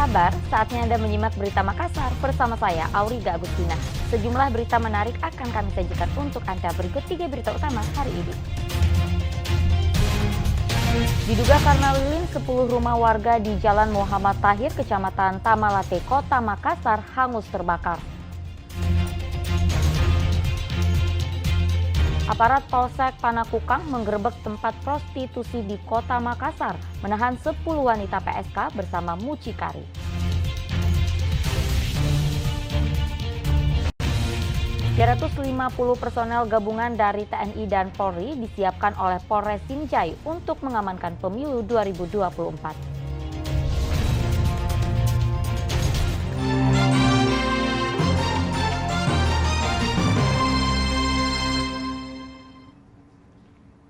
kabar? Saatnya Anda menyimak berita Makassar bersama saya, Auriga Agustina. Sejumlah berita menarik akan kami sajikan untuk Anda. Berikut 3 berita utama hari ini. Diduga karena lilin, 10 rumah warga di Jalan Muhammad Tahir, Kecamatan Tamalate, Kota Makassar hangus terbakar. Aparat Polsek Panakukang menggerebek tempat prostitusi di Kota Makassar, menahan 10 wanita PSK bersama mucikari. ...350 personel gabungan dari TNI dan Polri disiapkan oleh Polres Sinjai untuk mengamankan pemilu 2024.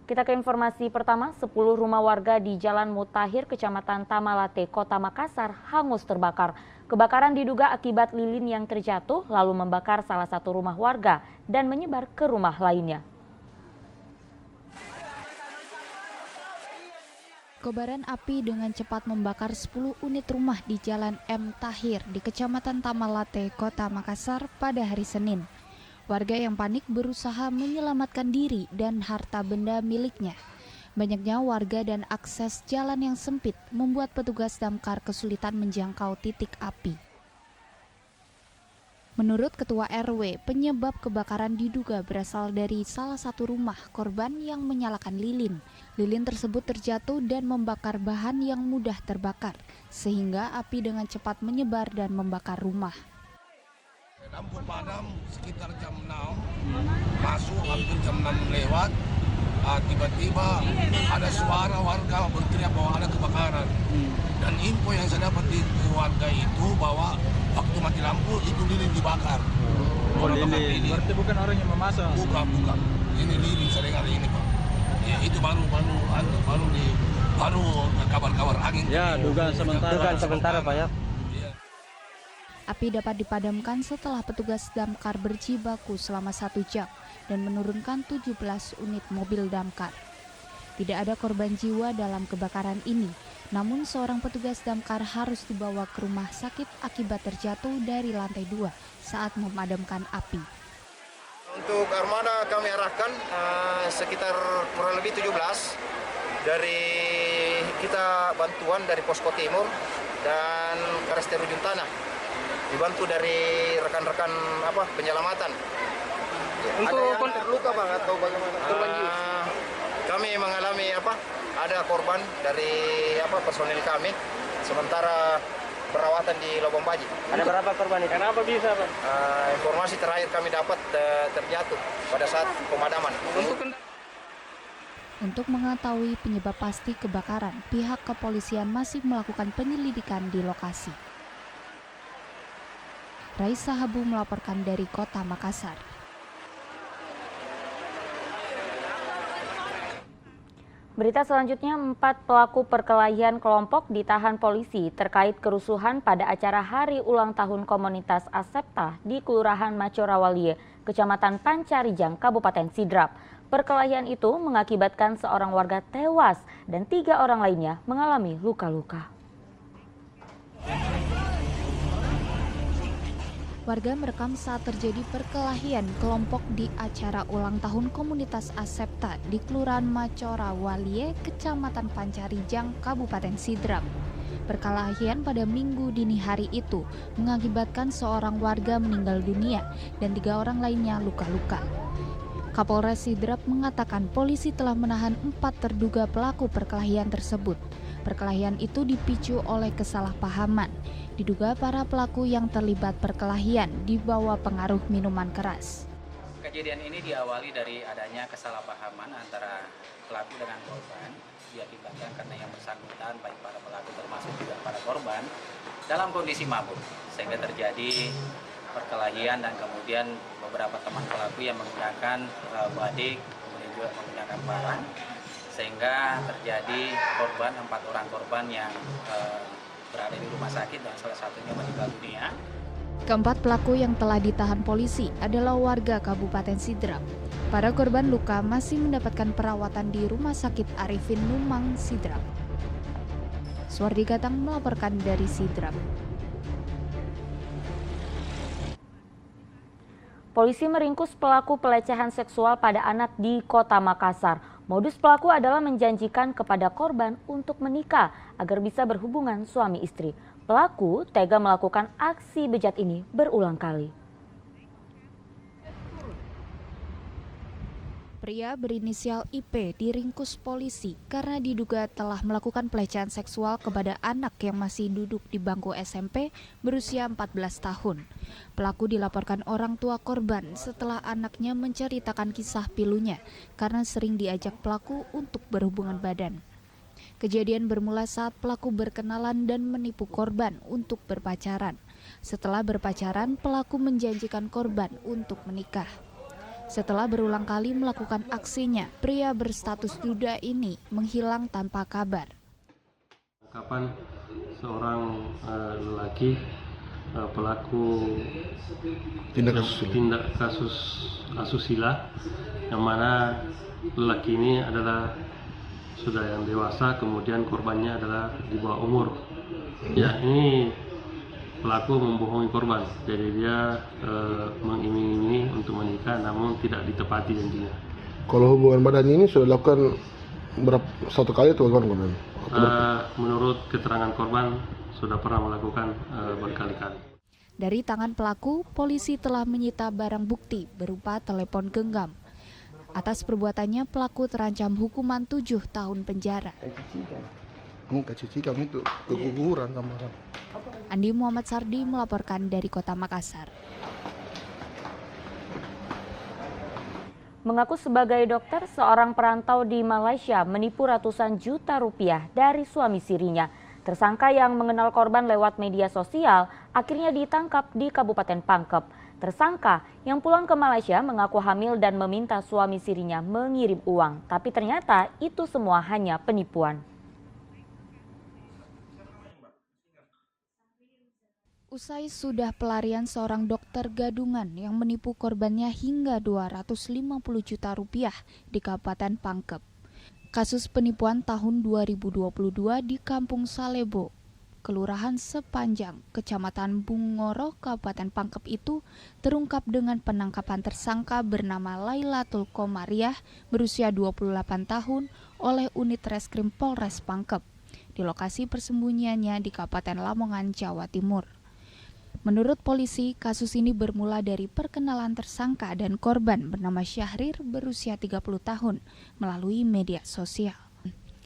Kita ke informasi pertama, 10 rumah warga di Jalan Mutahir, Kecamatan Tamalate, Kota Makassar hangus terbakar. Kebakaran diduga akibat lilin yang terjatuh lalu membakar salah satu rumah warga dan menyebar ke rumah lainnya. Kobaran api dengan cepat membakar 10 unit rumah di Jalan M. Tahir di Kecamatan Tamalate, Kota Makassar pada hari Senin. Warga yang panik berusaha menyelamatkan diri dan harta benda miliknya. Banyaknya warga dan akses jalan yang sempit membuat petugas damkar kesulitan menjangkau titik api. Menurut Ketua RW, penyebab kebakaran diduga berasal dari salah satu rumah korban yang menyalakan lilin. Lilin tersebut terjatuh dan membakar bahan yang mudah terbakar, sehingga api dengan cepat menyebar dan membakar rumah. Lampu padam sekitar jam 6, masuk hampir jam 6 lewat, tiba-tiba ada suara warga berteriak bahwa ada kebakaran. Dan info yang saya dapat di warga itu bahwa waktu mati lampu itu lilin dibakar. Oh, lilin. Berarti bukan orang yang memasak? Bukan. Ini lilin saya dengar ini, Pak. Ya, itu baru kabar-kabar angin. Ya, dugaan sementara Pak ya. Api dapat dipadamkan setelah petugas damkar berjibaku selama 1 jam dan menurunkan 17 unit mobil damkar. Tidak ada korban jiwa dalam kebakaran ini, namun seorang petugas damkar harus dibawa ke rumah sakit akibat terjatuh dari lantai 2 saat memadamkan api. Untuk armada kami arahkan sekitar kurang lebih 17 dari kita bantuan dari Posko Timur dan Karester Ujung Tanah. Dibantu dari rekan-rekan penyelamatan. Untuk ada yang terluka Bang atau bagaimana? Korban jiwa? Kami mengalami ada korban dari personil kami sementara perawatan di Lobong Baji. Ada berapa korban itu? Kenapa bisa Pak? Informasi terakhir kami dapat terjatuh pada saat pemadaman. Untuk mengetahui penyebab pasti kebakaran, pihak kepolisian masih melakukan penyelidikan di lokasi. Raisa Habu melaporkan dari Kota Makassar. Berita selanjutnya, 4 pelaku perkelahian kelompok ditahan polisi terkait kerusuhan pada acara Hari Ulang Tahun Komunitas Asepta di Kelurahan Macorawalie, Kecamatan Pancarijang, Kabupaten Sidrap. Perkelahian itu mengakibatkan seorang warga tewas dan 3 orang lainnya mengalami luka-luka. Warga merekam saat terjadi perkelahian kelompok di acara ulang tahun komunitas Asepta di Kelurahan Macorawalie, Kecamatan Pancarijang, Kabupaten Sidrap. Perkelahian pada Minggu dini hari itu mengakibatkan seorang warga meninggal dunia dan 3 orang lainnya luka-luka. Kapolres Sidrap mengatakan polisi telah menahan 4 terduga pelaku perkelahian tersebut. Perkelahian itu dipicu oleh kesalahpahaman. Diduga para pelaku yang terlibat perkelahian dibawa pengaruh minuman keras. Kejadian ini diawali dari adanya kesalahpahaman antara pelaku dengan korban, diakibatkan karena yang bersangkutan baik para pelaku termasuk juga para korban dalam kondisi mabuk, sehingga terjadi perkelahian dan kemudian beberapa teman pelaku yang menggunakan badik, kemudian juga menggunakan parang, sehingga terjadi korban 4 orang korban yang berada di rumah sakit dan salah satunya meninggal dunia. Keempat pelaku yang telah ditahan polisi adalah warga Kabupaten Sidrap. Para korban luka masih mendapatkan perawatan di Rumah Sakit Arifin Numang, Sidrap. Suwardi Gatang melaporkan dari Sidrap. polisi meringkus pelaku pelecehan seksual pada anak di Kota Makassar. Modus pelaku adalah menjanjikan kepada korban untuk menikah agar bisa berhubungan suami istri. Pelaku tega melakukan aksi bejat ini berulang kali. Pria berinisial IP diringkus polisi karena diduga telah melakukan pelecehan seksual kepada anak yang masih duduk di bangku SMP berusia 14 tahun. Pelaku dilaporkan orang tua korban setelah anaknya menceritakan kisah pilunya karena sering diajak pelaku untuk berhubungan badan. Kejadian bermula saat pelaku berkenalan dan menipu korban untuk berpacaran. Setelah berpacaran, pelaku menjanjikan korban untuk menikah. Setelah berulang kali melakukan aksinya, pria berstatus duda ini menghilang tanpa kabar. Kapan seorang lelaki pelaku tindak kasus asusila, yang mana lelaki ini adalah sudah yang dewasa, kemudian korbannya adalah di bawah umur. Ya, ini pelaku membohongi korban, jadi dia mengiming-imingi untuk menikah namun tidak ditepati janjinya. Kalau hubungan badan ini sudah dilakukan satu kali atau korban? Menurut keterangan korban sudah pernah melakukan berkali-kali. Dari tangan pelaku, polisi telah menyita barang bukti berupa telepon genggam. Atas perbuatannya, pelaku terancam hukuman 7 tahun penjara. Kami itu keguguran sama orang. Andi Muhammad Sardi melaporkan dari Kota Makassar. Mengaku sebagai dokter, seorang perantau di Malaysia menipu ratusan juta rupiah dari suami sirinya. Tersangka yang mengenal korban lewat media sosial akhirnya ditangkap di Kabupaten Pangkep. Tersangka yang pulang ke Malaysia mengaku hamil dan meminta suami sirinya mengirim uang, tapi ternyata itu semua hanya penipuan. Usai sudah pelarian seorang dokter gadungan yang menipu korbannya hingga 250 juta rupiah di Kabupaten Pangkep. Kasus penipuan tahun 2022 di Kampung Salebo, Kelurahan Sepanjang, Kecamatan Bungoro, Kabupaten Pangkep itu terungkap dengan penangkapan tersangka bernama Lailatul Komariah berusia 28 tahun oleh unit Reskrim Polres Pangkep di lokasi persembunyiannya di Kabupaten Lamongan, Jawa Timur. Menurut polisi, kasus ini bermula dari perkenalan tersangka dan korban bernama Syahrir berusia 30 tahun melalui media sosial.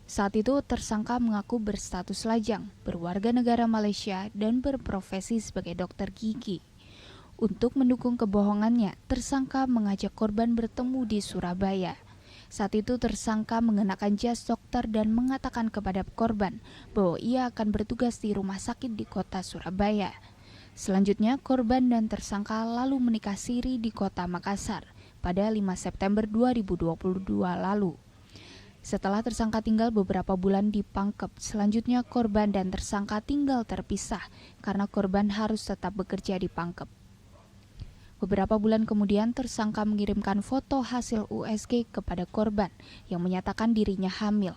Saat itu tersangka mengaku berstatus lajang, berwarga negara Malaysia dan berprofesi sebagai dokter gigi. Untuk mendukung kebohongannya, tersangka mengajak korban bertemu di Surabaya. Saat itu tersangka mengenakan jas dokter dan mengatakan kepada korban bahwa ia akan bertugas di rumah sakit di kota Surabaya. Selanjutnya, korban dan tersangka lalu menikah siri di Kota Makassar pada 5 September 2022 lalu. Setelah tersangka tinggal beberapa bulan di Pangkep, selanjutnya korban dan tersangka tinggal terpisah karena korban harus tetap bekerja di Pangkep. Beberapa bulan kemudian, tersangka mengirimkan foto hasil USG kepada korban yang menyatakan dirinya hamil.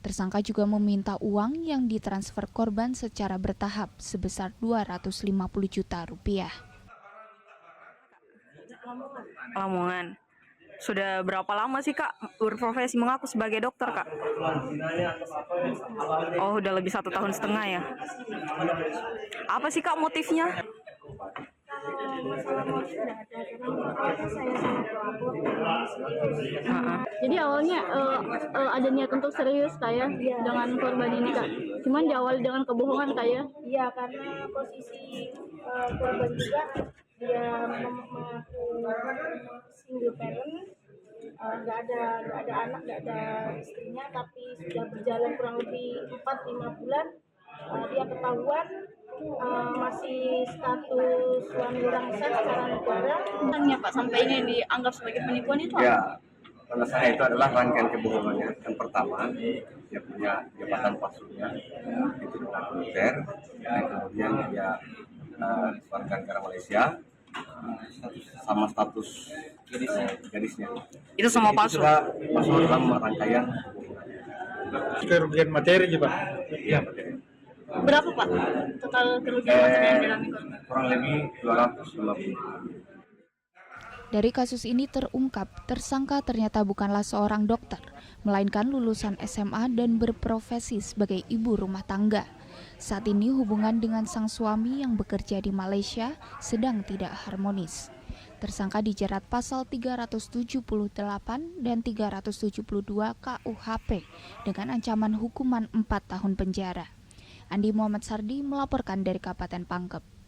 Tersangka juga meminta uang yang ditransfer korban secara bertahap sebesar 250 juta rupiah. Lamongan. Sudah berapa lama sih Kak berprofesi mengaku sebagai dokter Kak? Oh, udah lebih 1,5 tahun ya. Apa sih Kak motifnya? Jadi awalnya ada niat untuk serius kayak dengan korban ini Kak. Cuman diawali dengan kebohongan kayak. Iya, karena posisi korban juga dia mengaku single parent, nggak ada anak, nggak ada istrinya, tapi sudah berjalan kurang lebih 4-5 bulan dia ketahuan masih status suami orang sah secara negara. Tanya Pak, sampai ini dianggap sebagai penipuan itu apa? Ya, pada saya itu adalah rangkaian kebohongannya. Yang pertama, dia punya jabatan palsunya, itu militer, dan kemudian dia warga negara Malaysia, sama status gadisnya. Itu semua palsu? Itu sudah masuk dalam rangkaian kerugian materi juga. Iya, materi. Berapa Pak total kerugian materi yang dialami korban? Kurang lebih 250. Dari kasus ini terungkap, tersangka ternyata bukanlah seorang dokter, melainkan lulusan SMA dan berprofesi sebagai ibu rumah tangga. Saat ini hubungan dengan sang suami yang bekerja di Malaysia sedang tidak harmonis. Tersangka dijerat pasal 378 dan 372 KUHP dengan ancaman hukuman 4 tahun penjara. Andi Muhammad Sardi melaporkan dari Kabupaten Pangkep.